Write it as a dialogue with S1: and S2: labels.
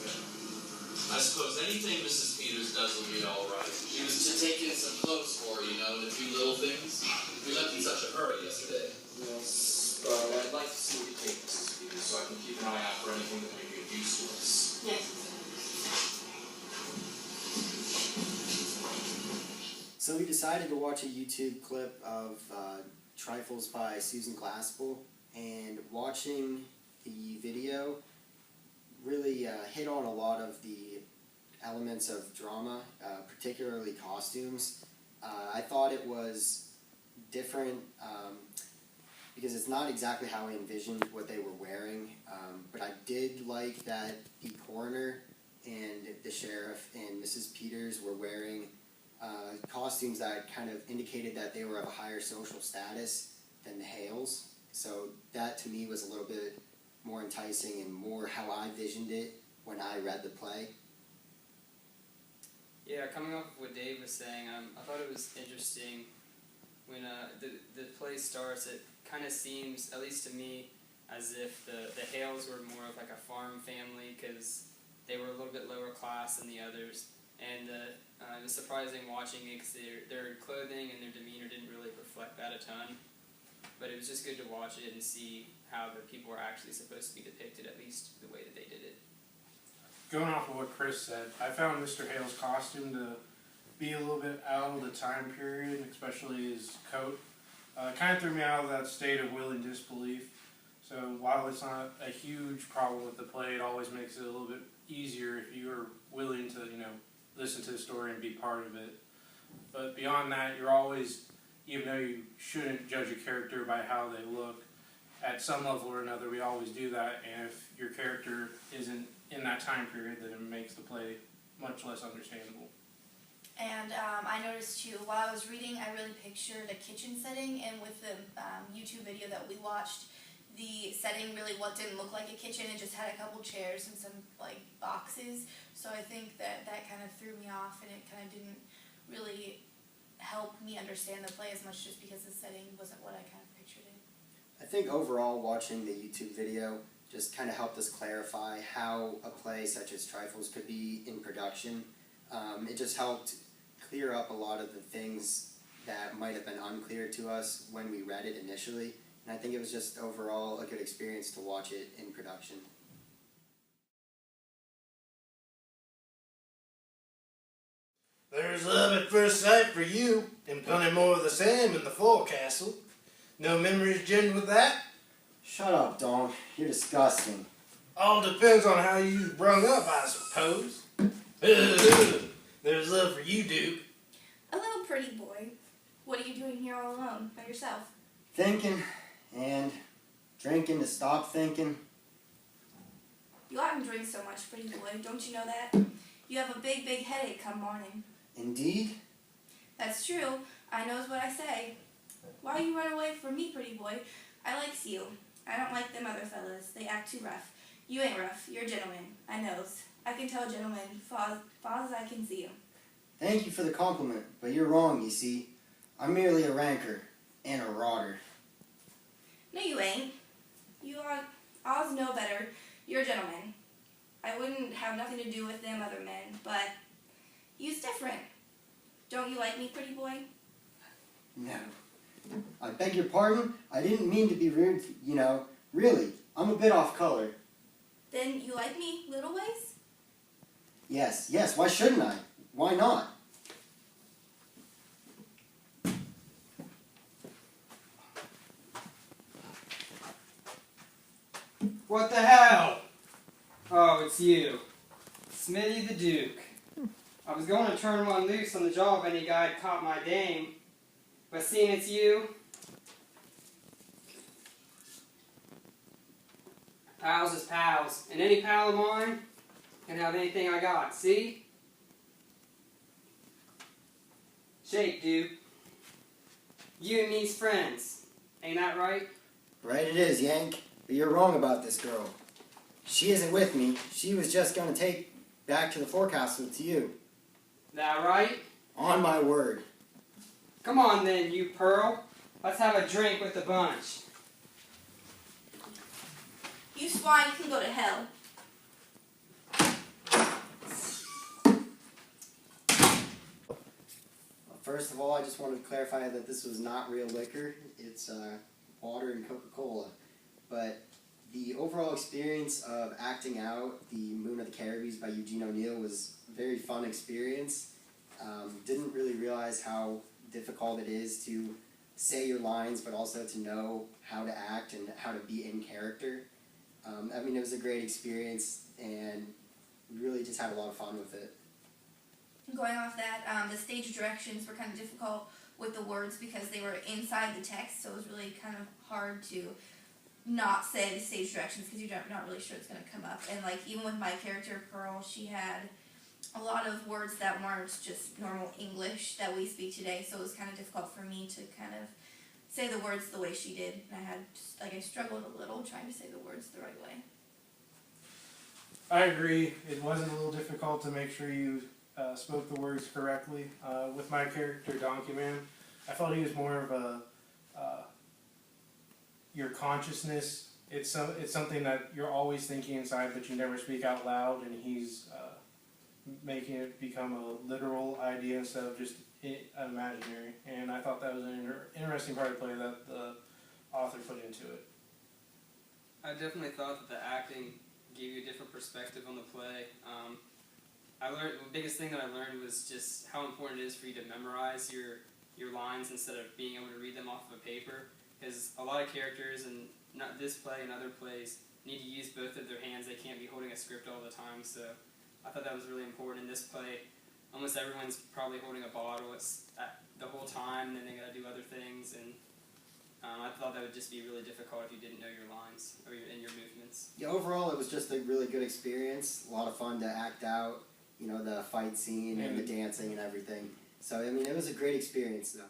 S1: I suppose anything Mrs. Peters does will be all right. She was to take in some clothes for her, you know, and a few little things. We left in such a hurry yesterday. Yes, but I'd like to see what you take, Mrs. Peters, so I can keep an eye out for anything that may be of use to us.
S2: Yes.
S3: So we decided to watch a YouTube clip of Trifles by Susan Glaspell, and watching the video really hit on a lot of the elements of drama, particularly costumes. I thought it was different because it's not exactly how I envisioned what they were wearing, but I did like that the coroner and the sheriff and Mrs. Peters were wearing costumes that kind of indicated that they were of a higher social status than the Hales. So that to me was a little bit more enticing and more how I visioned it when I read the play.
S4: Yeah, coming off of what Dave was saying, I thought it was interesting when the play starts. It kind of seems, at least to me, as if the Hales were more of like a farm family because they were a little bit lower class than the others. And it was surprising watching it because their clothing and their demeanor didn't really reflect that a ton. But it was just good to watch it and see how the people were actually supposed to be depicted, at least the way that they did it.
S5: Going off of what Chris said, I found Mr. Hale's costume to be a little bit out of the time period, especially his coat. It kind of threw me out of that state of willing disbelief. So while it's not a huge problem with the play, it always makes it a little bit easier if you are willing to, listen to the story and be part of it. But beyond that, you're always, even though you shouldn't judge a character by how they look, at some level or another, we always do that, and if your character isn't in that time period, then it makes the play much less understandable.
S2: And I noticed too, while I was reading, I really pictured a kitchen setting, and with the YouTube video that we watched, the setting really didn't look like a kitchen. It just had a couple chairs and some boxes. So I think that kind of threw me off, and it kind of didn't really help me understand the play as much, just because the setting wasn't what I kind of pictured it.
S3: I think overall watching the YouTube video just kind of helped us clarify how a play such as Trifles could be in production. It just helped clear up a lot of the things that might have been unclear to us when we read it initially. And I think it was just overall a good experience to watch it in production.
S6: There's love at first sight for you, and plenty more of the same in the forecastle. No memories gemmed with that?
S3: Shut up, Dong. You're disgusting.
S6: All depends on how you was brung up, I suppose. There's love for you, Duke.
S2: Hello, pretty boy. What are you doing here all alone, by yourself?
S3: Thinking and drinking to stop thinking.
S2: You oughtn't drink so much, pretty boy. Don't you know that? You have a big, big headache come morning.
S3: Indeed?
S2: That's true. I knows what I say. Why you run away from me, pretty boy? I likes you. I don't like them other fellas. They act too rough. You ain't rough. You're a gentleman. I knows. I can tell a gentleman far as I can see you.
S3: Thank you for the compliment, but you're wrong, you see. I'm merely a ranker and a rotter.
S2: No, you ain't. You alls know better. You're a gentleman. I wouldn't have nothing to do with them other men, but you's different. Don't you like me, pretty boy?
S3: No. I beg your pardon? I didn't mean to be rude, Really, I'm a bit off color.
S2: Then you like me, little ways?
S3: Yes, why shouldn't I? Why not?
S4: What the hell? Oh, it's you. Smitty the Duke. I was going to turn one loose on the jaw if any guy had caught my dame, but seeing it's you, pals is pals, and any pal of mine can have anything I got, see? Shake, Duke. You and me's friends, ain't that right?
S3: Right it is, Yank. But you're wrong about this girl. She isn't with me. She was just going to take back to the forecastle to you.
S4: That right?
S3: On my word.
S4: Come on then, you Pearl. Let's have a drink with the bunch.
S2: You swine can go to hell.
S3: First of all, I just wanted to clarify that this was not real liquor. It's water and Coca-Cola. But the overall experience of acting out the Moon of the Caribbees by Eugene O'Neill was a very fun experience. Didn't really realize how difficult it is to say your lines, but also to know how to act and how to be in character. I mean, it was a great experience, and we really just had a lot of fun with it.
S2: Going off that, the stage directions were kind of difficult with the words because they were inside the text, so it was really kind of hard to not say the stage directions because you're not really sure it's going to come up. And like even with my character Pearl, she had a lot of words that weren't just normal English that we speak today, so it was kind of difficult for me to kind of say the words the way she did. And I struggled a little trying to say the words the right way.
S5: I agree. It wasn't a little difficult to make sure you spoke the words correctly. With my character Donkey Man, I felt he was more of a your consciousness. It's something that you're always thinking inside, but you never speak out loud, and he's making it become a literal idea instead of just imaginary. And I thought that was an interesting part of the play that the author put into it.
S4: I definitely thought that the acting gave you a different perspective on the play. The biggest thing that I learned was just how important it is for you to memorize your lines instead of being able to read them off of a paper. Because a lot of characters, and not this play and other plays, need to use both of their hands. They can't be holding a script all the time. So I thought that was really important. In this play, almost everyone's probably holding a bottle the whole time, and then they got to do other things. And I thought that would just be really difficult if you didn't know your lines or your movements.
S3: Yeah, overall it was just a really good experience. A lot of fun to act out, you know, the fight scene and the dancing and everything. So, I mean, it was a great experience though.